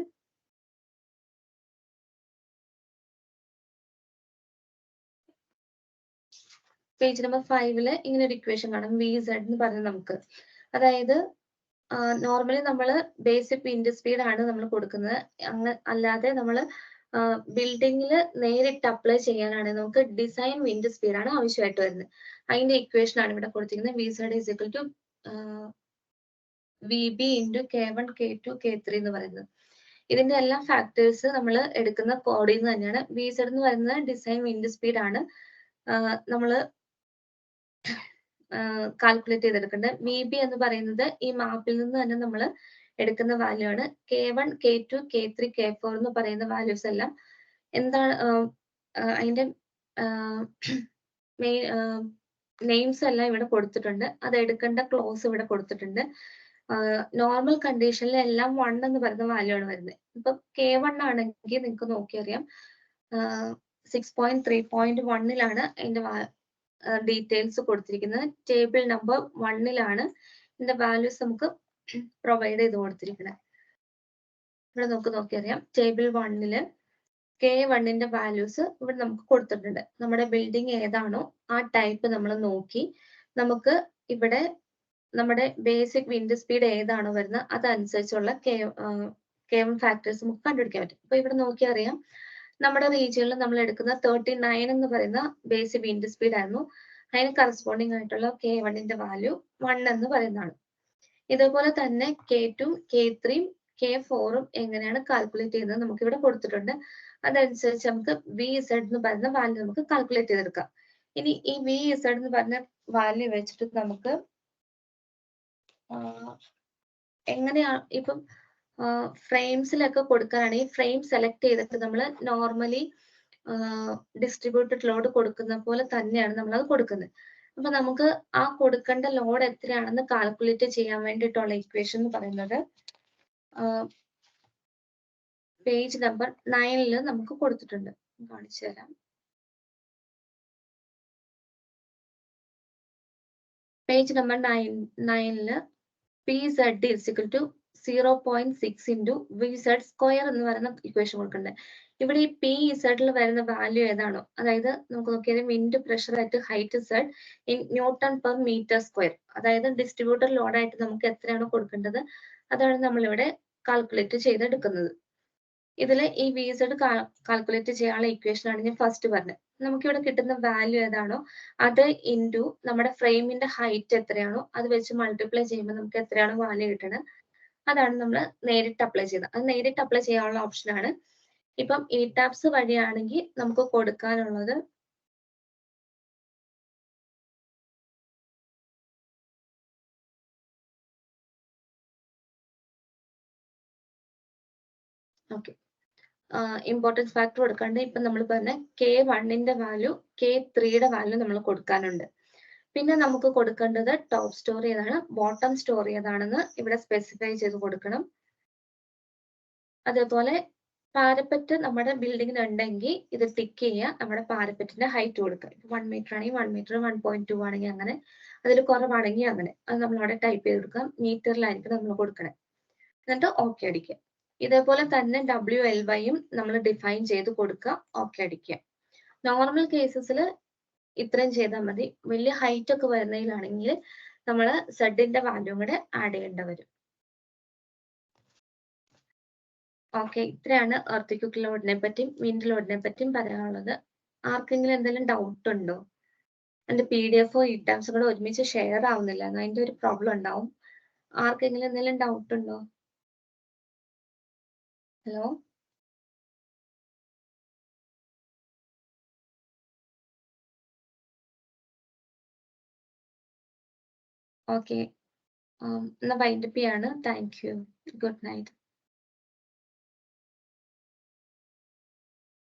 [SPEAKER 1] പേജ് നമ്പർ 5 ഇങ്ങനെ ഒരു ഇക്വേഷൻ കാണാം, VZ എന്ന് പറഞ്ഞ നമുക്ക്. അതായത് നോർമലി നമ്മൾ ബേസിക് വിൻഡ് സ്പീഡ് ആണ് നമ്മൾ കൊടുക്കുന്നത്. അല്ലാതെ നമ്മൾ ബിൽഡിങ്ങിൽ നേരിട്ട് അപ്ലൈ ചെയ്യാനാണെങ്കിൽ നമുക്ക് ഡിസൈൻ വിൻഡ് സ്പീഡ് ആണ് ആവശ്യമായിട്ട് വരുന്നത്. അതിന്റെ ഇക്വേഷൻ ആണ് ഇവിടെ കൊടുത്തിരിക്കുന്നത്. VZ is equal to VB into K1 K2 K3 എന്ന് പറയുന്നത്. ഇതിന്റെ എല്ലാ ഫാക്ടേഴ്സ് നമ്മൾ എടുക്കുന്ന കോഡിൽ നിന്ന് തന്നെയാണ്. VZ എന്ന് പറയുന്നത് ഡിസൈൻ വിൻഡ് സ്പീഡ് ആണ് നമ്മൾ കാൽക്കുലേറ്റ് ചെയ്തെടുക്കേണ്ടത്. VB എന്ന് പറയുന്നത് ഈ മാപ്പിൽ നിന്ന് തന്നെ നമ്മൾ എടുക്കുന്ന വാല്യൂ ആണ്. K1 K2 K3 K4 എന്ന് പറയുന്ന വാല്യൂസ് എല്ലാം എന്താണ് അതിന്റെ നെയിംസ് എല്ലാം ഇവിടെ കൊടുത്തിട്ടുണ്ട്. അത് എടുക്കേണ്ട ക്ലോസ് ഇവിടെ കൊടുത്തിട്ടുണ്ട്. നോർമൽ കണ്ടീഷനിൽ എല്ലാം 1 എന്ന് പറയുന്ന വാല്യൂ ആണ് വരുന്നത്. ഇപ്പൊ K1 ആണെങ്കിൽ നിങ്ങൾക്ക് നോക്കിയറിയാം 6.3.1 അതിന്റെ ഡീറ്റെയിൽസ് കൊടുത്തിരിക്കുന്നത്. ടേബിൾ നമ്പർ 1 ഇതിന്റെ വാല്യൂസ് നമുക്ക് പ്രൊവൈഡ് ചെയ്ത് കൊടുത്തിരിക്കുന്നത്. ഇവിടെ നമുക്ക് നോക്കിയറിയാം ടേബിൾ 1 K1ന്റെ വാല്യൂസ് ഇവിടെ നമുക്ക് കൊടുത്തിട്ടുണ്ട്. നമ്മുടെ ബിൽഡിംഗ് ഏതാണോ ആ ടൈപ്പ് നമ്മൾ നോക്കി നമുക്ക് ഇവിടെ നമ്മുടെ ബേസിക് വിൻഡ് സ്പീഡ് ഏതാണോ വരുന്നത് അതനുസരിച്ചുള്ള K1 ഫാക്ടേഴ്സ് നമുക്ക് കണ്ടുപിടിക്കാൻ പറ്റും. അപ്പൊ ഇവിടെ നോക്കിയറിയാം നമ്മുടെ റീജിയനിൽ നമ്മൾ എടുക്കുന്ന 39 എന്ന് പറയുന്ന ബേസിക് വിൻഡ് സ്പീഡ് ആയിരുന്നു. അതിന് കറസ്പോണ്ടിങ് ആയിട്ടുള്ള K1ന്റെ വാല്യൂ 1 എന്ന് പറയുന്നതാണ്. ഇതുപോലെ തന്നെ K2 K3 K4 എങ്ങനെയാണ് കാൽക്കുലേറ്റ് ചെയ്യുന്നത് നമുക്ക് ഇവിടെ കൊടുത്തിട്ടുണ്ട്. അതനുസരിച്ച് നമുക്ക് VZ എന്ന് പറയുന്ന വാല്യൂ നമുക്ക് കാൽക്കുലേറ്റ് ചെയ്തെടുക്കാം. ഇനി ഈ VZ എന്ന് പറഞ്ഞ വാല്യൂ വെച്ചിട്ട് നമുക്ക് എങ്ങനെയാണ് ഇപ്പം ഫ്രെയിംസിലൊക്കെ കൊടുക്കാനാണെങ്കിൽ ഫ്രെയിം സെലക്ട് ചെയ്തിട്ട് നമ്മൾ നോർമലി ഡിസ്ട്രിബ്യൂട്ടഡ് ലോഡ് കൊടുക്കുന്ന പോലെ തന്നെയാണ് നമ്മൾ അത് കൊടുക്കുന്നത്. അപ്പൊ നമുക്ക് ആ കൊടുക്കേണ്ട ലോഡ് എത്രയാണെന്ന് കാൽക്കുലേറ്റ് ചെയ്യാൻ വേണ്ടിയിട്ടുള്ള ഇക്വേഷൻ എന്ന് പറയുന്നത് പേജ് നമ്പർ 9 നമുക്ക് കൊടുത്തിട്ടുണ്ട്. കാണിച്ചു തരാം. Page number 9 PZ is equal to 0.6 into VZ square എന്ന് പറയുന്ന ഇക്വേഷൻ കൊടുക്കുന്നുണ്ട്. ഇവിടെ ഈ PZ വരുന്ന വാല്യൂ ഏതാണോ, അതായത് നമുക്ക് നോക്കിയാൽ wind pressure at height Z in newton per metre square, അതായത് ഡിസ്ട്രിബ്യൂട്ടർ ലോഡായിട്ട് നമുക്ക് എത്രയാണോ കൊടുക്കേണ്ടത് അതാണ് നമ്മളിവിടെ കാൽക്കുലേറ്റ് ചെയ്തെടുക്കുന്നത്. ഇതിൽ ഈ VZ കാൽക്കുലേറ്റ് ചെയ്യാനുള്ള ഇക്വേഷൻ ആണ് ഞാൻ ഫസ്റ്റ് പറഞ്ഞത്. നമുക്കിവിടെ കിട്ടുന്ന വാല്യൂ ഏതാണോ അത് ഇൻറ്റു നമ്മുടെ ഫ്രെയിമിന്റെ ഹൈറ്റ് എത്രയാണോ അത് വെച്ച് മൾട്ടിപ്ലൈ ചെയ്യുമ്പോൾ നമുക്ക് എത്രയാണോ വാല്യൂ കിട്ടുന്നത് അതാണ് നമ്മൾ നേരിട്ട് അപ്ലൈ ചെയ്യുന്നത്. അത് നേരിട്ട് അപ്ലൈ ചെയ്യാനുള്ള ഓപ്ഷൻ ആണ്. ഇപ്പം ഈ ടാബ്സ് വഴിയാണെങ്കിൽ നമുക്ക് കൊടുക്കാനുള്ളത് ഓക്കെ, ഇമ്പോർട്ടൻസ് ഫാക്ടർ കൊടുക്കാണ്ട് ഇപ്പം നമ്മൾ പറഞ്ഞ K1ന്റെ വാല്യൂ K3യുടെ വാല്യൂ നമ്മൾ കൊടുക്കാനുണ്ട്. പിന്നെ നമുക്ക് കൊടുക്കേണ്ടത് ടോപ്പ് സ്റ്റോറി ഏതാണ്, ബോട്ടം സ്റ്റോറി ഏതാണെന്ന് ഇവിടെ സ്പെസിഫൈ ചെയ്ത് കൊടുക്കണം. അതേപോലെ പാരപ്പറ്റ് നമ്മുടെ ബിൽഡിങ്ങിന് ഉണ്ടെങ്കിൽ ഇത് ടിക്ക് ചെയ്യുക, നമ്മുടെ പാരപ്പറ്റിന്റെ ഹൈറ്റ് കൊടുക്കുക. 1 മീറ്റർ ആണെങ്കിൽ 1 മീറ്റർ, 1.2 ആണെങ്കിൽ അങ്ങനെ, അതിൽ കുറവാണെങ്കിൽ അങ്ങനെ, അത് നമ്മൾ അവിടെ ടൈപ്പ് ചെയ്ത് കൊടുക്കാം. മീറ്ററിലായിരിക്കും നമ്മൾ കൊടുക്കണേ. എന്നിട്ട് ഓക്കെ അടിക്കുക. ഇതേപോലെ തന്നെ WLYയും നമ്മൾ ഡിഫൈൻ ചെയ്ത് കൊടുക്കുക, ഓക്കെ അടിക്കുക. നോർമൽ കേസസിൽ ഇത്രയും ചെയ്താൽ മതി. വലിയ ഹൈറ്റ് ഒക്കെ വരുന്നതിലാണെങ്കിൽ നമ്മൾ സെഡിന്റെ വാല്യൂ കൂടെ ആഡ് ചെയ്യേണ്ടി വരും. ഓക്കെ, ഇത്രയാണ് എർത്തിക്വിക്ക് ലോഡിനെ പറ്റിയും വിൻഡ് ലോഡിനെ പറ്റിയും പറയാനുള്ളത്. ആർക്കെങ്കിലും എന്തെങ്കിലും ഡൗട്ട് ഉണ്ടോ? എൻ്റെ PDF ഇറ്റാംസും കൂടെ ഒരുമിച്ച് ഷെയർ ആവുന്നില്ല, അതിൻ്റെ ഒരു പ്രോബ്ലം ഉണ്ടാവും. ആർക്കെങ്കിലും എന്തെങ്കിലും ഡൗട്ട് ഉണ്ടോ? ഹലോ? ഓക്കെ, എന്നാ വൈൻഡപ്പ് ചെയ്യാണ്. Thank you, good night.